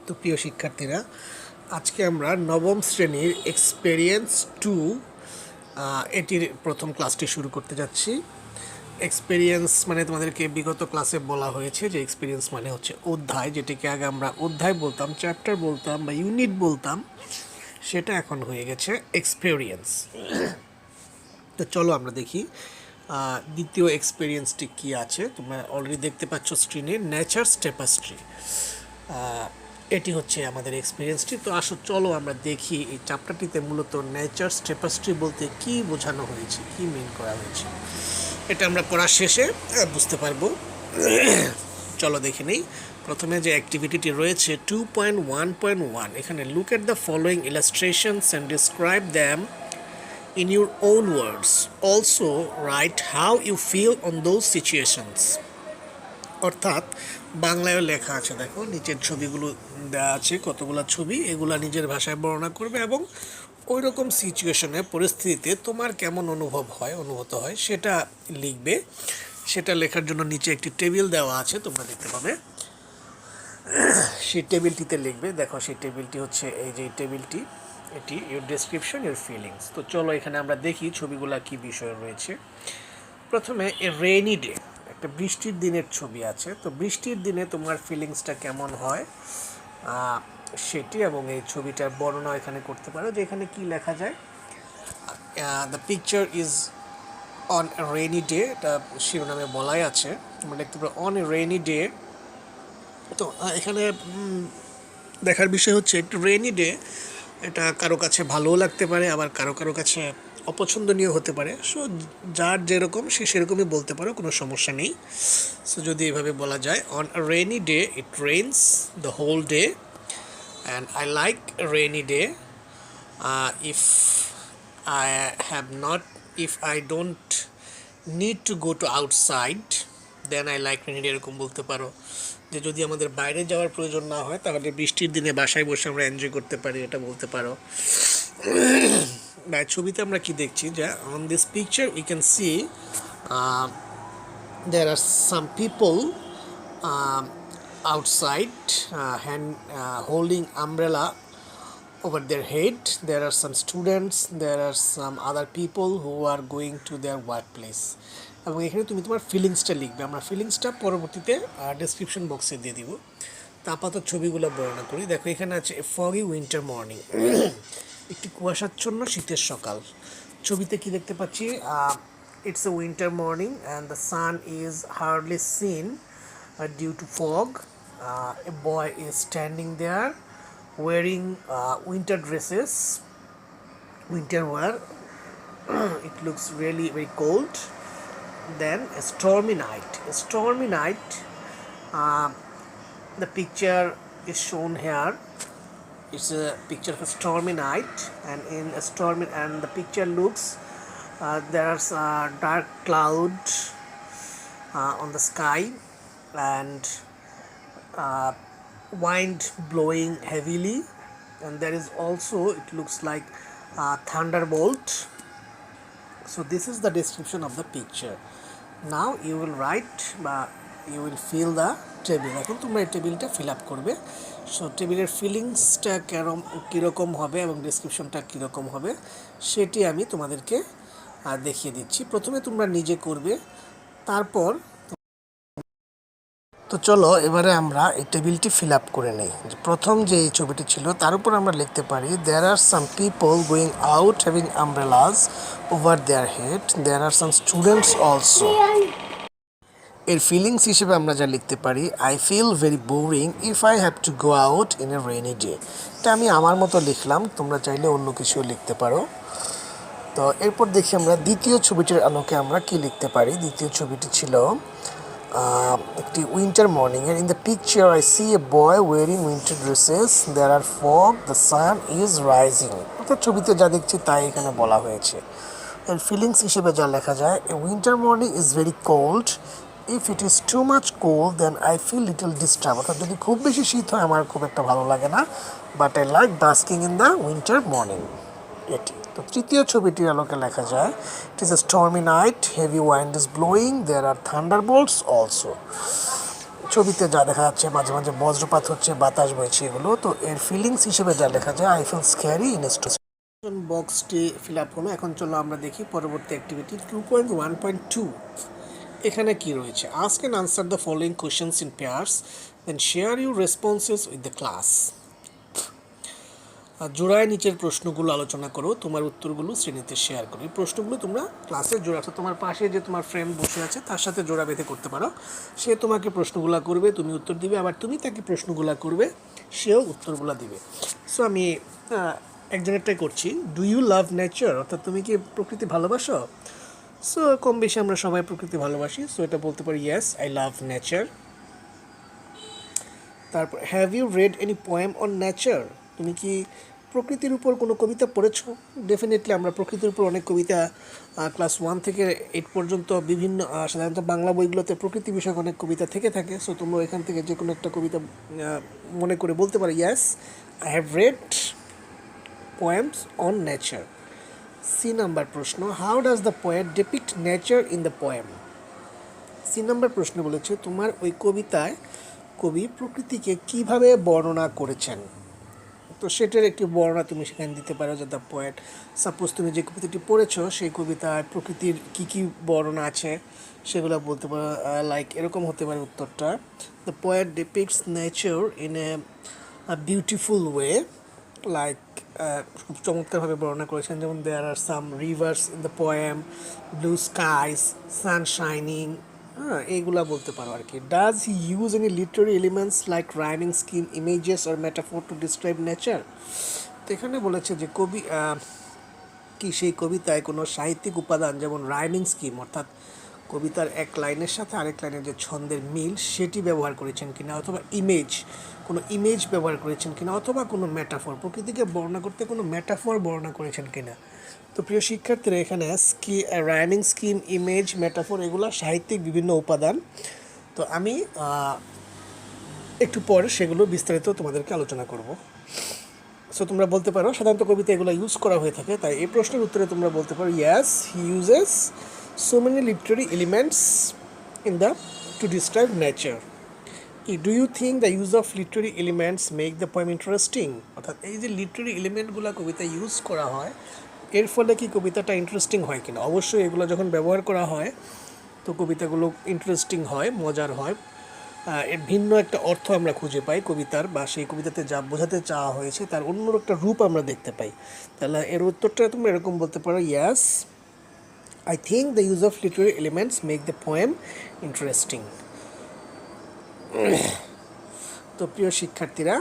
তো প্রিয় শিক্ষার্থীরা, আজকে আমরা নবম শ্রেণীর এক্সপেরিয়েন্স 2 এটির প্রথম ক্লাসটি শুরু করতে যাচ্ছি। এক্সপেরিয়েন্স মানে তোমাদেরকে বিগত ক্লাসে বলা হয়েছে যে এক্সপেরিয়েন্স মানে হচ্ছে অধ্যায়, যেটিকে আগে আমরা অধ্যায় বলতাম, চ্যাপ্টার বলতাম বা ইউনিট বলতাম, সেটা এখন হয়ে গেছে এক্সপেরিয়েন্স। তো চলো আমরা দেখি দ্বিতীয় এক্সপেরিয়েন্সটি কী আছে। তোমরা অলরেডি দেখতে পাচ্ছ স্ক্রিনে, নেচারস টেপাস্ট্রি। এটি হচ্ছে আমাদের এক্সপিরিয়েন্সটি। তো আসো চলো আমরা দেখি এই চ্যাপ্টারটিতে মূলত নেচারস টেপাস্ট্রি বলতে কি বোঝানো হয়েছে, কি মিন করা হয়েছে। এটা আমরা পড়ার শেষে বুঝতে পারবো। চলো দেখে নেই। প্রথমে যে অ্যাক্টিভিটিটি রয়েছে 2.1.1, এখানে look at the following illustrations and describe them in your own words. Also write how you feel on those situations. অর্থাৎ বাংলায় লেখা আছে, দেখো নিচের ছবিগুলো দেওয়া আছে, কতগুলো ছবি, এগুলা নিজের ভাষায় বর্ণনা করবে এবং ওই রকম সিচুয়েশনে, পরিস্থিতিতে তোমার কেমন অনুভূত হয় সেটা লিখবে। সেটা লেখার জন্য নিচে একটি টেবিল দেওয়া আছে, তোমরা দেখতে পাবে। সেই টেবিলটিতে লিখবে। দেখো সেই টেবিলটি হচ্ছে এই যে টেবিলটি, এটি ইউর ডেসক্রিপশন, ইউর ফিলিংস। তো চলো এখানে আমরা দেখি ছবিগুলো কি বিষয় রয়েছে। প্রথমে এ রেইনি ডে, একটা বৃষ্টির দিনের ছবি আছে। তো বৃষ্টির দিনে তোমার ফিলিংসটা কেমন হয় সেটি এবং এই ছবিটার বর্ণনা এখানে করতে পারো। যে এখানে কি লেখা যায়, the picture is on a rainy day, এটা শিরোনামে বলাই আছে। আমরা দেখতে পাবো অন এ রেইনি ডে। তো এখানে দেখার বিষয় হচ্ছে একটু রেইনি ডে, এটা কারো কাছে ভালোও লাগতে পারে, আবার কারো কাছে অপছন্দনীয় হতে পারে। সো যার যেরকম সে সেরকমই বলতে পারো, কোনো সমস্যা নেই। সো যদি এভাবে বলা যায়, on a rainy day it rains the whole day and I like rainy day if I have not if I don't need to go to outside then I like rainy day, এরকম বলতে পারো। যে যদি আমাদের বাইরে যাওয়ার প্রয়োজন না হয় তাহলে বৃষ্টির দিনে বাসায় বসে আমরা এনজয় করতে পারি, এটা বলতে পারো। ছবিতে আমরা কি দেখছি, যে on this picture we can see there are some people outside holding umbrella over their head. There are some students, there are some other people who are going to their workplace. এবং এখানে তুমি তোমার ফিলিংসটা লিখবে। আমরা ফিলিংসটা পরবর্তীতে description বক্সে দিয়ে দিব। তা আপাতত ছবিগুলো বর্ণনা করি। দেখো এখানে আছে ফগি উইন্টার মর্নিং, একটি কুয়াশাচ্ছন্ন শীতের সকাল। ছবিতে কি দেখতে পাচ্ছি, it's a winter morning and the sun is hardly seen due to fog. A boy is standing there wearing winter dresses, winter wear. It looks really very cold. Then a stormy night, the picture is shown here. It's a picture of a stormy night, and in a stormy, and the picture looks there's a dark cloud on the sky, and wind blowing heavily, and there is also, it looks like a thunderbolt. So this is the description of the picture. Now you will write, you will fill the table. এখন তোমরা এই টেবিলটা fill up করবে। So টেবিলের ফিলিংসটা কীরকম হবে এবং ডেসক্রিপশনটা কীরকম হবে সেটি আমি তোমাদেরকে দেখিয়ে দিচ্ছি। প্রথমে তোমরা নিজে করবে, তারপর তো চলো এবারে আমরা এই টেবিলটি ফিল আপ করে নেই। প্রথম যে এই ছবিটি ছিল তার উপর আমরা লিখতে পারি, there are some people going out having umbrellas over their head, there are some students also. এর ফিলিংস হিসেবে আমরা যা লিখতে পারি, I feel very boring if I have to go out in a rainy day. এটা আমি আমার মতো লিখলাম, তোমরা চাইলে অন্য কিছুও লিখতে পারো। তো এরপর দেখি আমরা দ্বিতীয় ছবিটির আলোকে আমরা কি লিখতে পারি। দ্বিতীয় ছবিটি ছিল একটি উইন্টার মর্নিং এর। In the picture I see a boy wearing winter dresses, there are fog, the sun is rising. অর্থাৎ ছবিতে যা দেখছি তাই এখানে বলা হয়েছে। এর ফিলিংস হিসেবে যা লেখা যায়, a winter morning is very cold, if it is too much cold then I feel little disturb. অর্থাৎ যদি খুব বেশি শীত হয় আমার খুব একটা ভালো লাগে না, but I like basking in the winter morning. এটি। তো তৃতীয় ছবিটির আলোকে লেখা যায়, it is a stormy night, heavy wind is blowing, there are thunderbolts also. ছবিতে যা দেখা যাচ্ছে মাঝে মাঝে বজ্রপাত হচ্ছে, বাতাস বইছে, এগুলো তো এর ফিলিংস হিসেবে যা লেখা যায় আই ফিল স্ক্যারি ইন বক্সটি ফিল আপ হলো। এখন চলো আমরা দেখি পরবর্তী অ্যাক্টিভিটি 2.1.2। এখানে কি রয়েছে? Ask and answer the following questions in pairs then share your responses with the class. জোড়ায় নিচের প্রশ্নগুলো আলোচনা করো, তোমার উত্তরগুলো শ্রেণীতে শেয়ার করো। এই প্রশ্নগুলো তোমরা ক্লাসে জোড়া, অর্থাৎ তোমার পাশে যে তোমার ফ্রেন্ড বসে আছে তার সাথে জোড়া বেঁধে করতে পারো। সে তোমাকে প্রশ্নগুলো করবে, তুমি উত্তর দিবে, আবার তুমি তাকে প্রশ্নগুলো করবে, সেও উত্তরগুলো দিবে। সো আমি একজনেরটাই করছি। Do you love nature? অর্থাৎ তুমি কি প্রকৃতি ভালোবাসো? সো কম বেশি আমরা সবাই প্রকৃতি ভালোবাসি, সো এটা বলতে পারি ইয়েস আই লাভ নেচার। তারপর have you read any poem on nature? তুমি কি প্রকৃতির উপর কোনো কবিতা পড়েছো? ডেফিনেটলি আমরা প্রকৃতির উপর অনেক কবিতা ক্লাস 1 থেকে 8 পর্যন্ত বিভিন্ন সাধারণত বাংলা বইগুলোতে প্রকৃতি বিষয়ক অনেক কবিতা থেকে থাকে। সো তোমরা এখান থেকে যে কোনো একটা কবিতা মনে করে বলতে পারো yes I have read poems on nature. C number প্রশ্ন, how does the poet depict nature in the poem? C number প্রশ্ন বলেছে তোমার ওই কবিতায় কবি প্রকৃতিকে কিভাবে বর্ণনা করেছেন। তো সেটার একটি বর্ণনা তুমি সেখানে দিতে পারো যে দ্য পোয়েট, সাপোজ তুমি যে কবিতাটি পড়েছো সেই কবিতায় প্রকৃতির কী কী বর্ণনা আছে সেগুলো বলতে পারো। লাইক এরকম হতে পারে উত্তরটা, the poet depicts nature in a beautiful way, like খুব চমৎকারভাবে বর্ণনা করেছেন, যেমন there are some rivers in the poem, blue skies, sun shining, হ্যাঁ এইগুলা বলতে পারো আর কি। Does he use any literary elements like rhyming scheme, images or metaphor to describe nature? তো এখানে বলেছে যে কবি কি সেই কবিতায় কোনো সাহিত্যিক উপাদান যেমন রাইমিং স্কিম, অর্থাৎ কবিতার এক লাইনের সাথে আরেক লাইনের যে ছন্দের মিল সেটি ব্যবহার করেছেন কিনা, অথবা কোনো ইমেজ ব্যবহার করেছেন কিনা, অথবা কোনো মেটাফোর, প্রকৃতিকে বর্ণনা করতে কোনো মেটাফোর বর্ণনা করেছেন কিনা। তো প্রিয় শিক্ষার্থীরা এখানে রাইমিং স্কিম, ইমেজ, মেটাফোর এগুলো সাহিত্যিক বিভিন্ন উপাদান। তো আমি একটু পরে সেগুলো বিস্তারিত তোমাদেরকে আলোচনা করব। সো তোমরা বলতে পারো সাধারণত কবিতা এগুলো ইউজ করা হয়ে থাকে, তাই এই প্রশ্নের উত্তরে তোমরা বলতে পারো yes he uses so many literary elements in the to describe nature. Do you think the use of literary elements make the poem interesting? অর্থাৎ এই যে লিটারি এলিমেন্টগুলো কবিতায় ইউজ করা হয় এর ফলে কি কবিতাটা ইন্টারেস্টিং হয় কিনা? অবশ্যই এগুলো যখন ব্যবহার করা হয় তো কবিতাগুলো ইন্টারেস্টিং হয়, মজার হয়, এর ভিন্ন একটা অর্থ আমরা খুঁজে পাই কবিতার, বা সেই কবিতাতে যা বোঝাতে চাওয়া হয়েছে তার অন্য একটা রূপ আমরা দেখতে পাই। তাহলে এর উত্তরটা তোমরা এরকম বলতে পারো yes I think the use of literary elements make the poem interesting. তো প্রিয় শিক্ষার্থীরা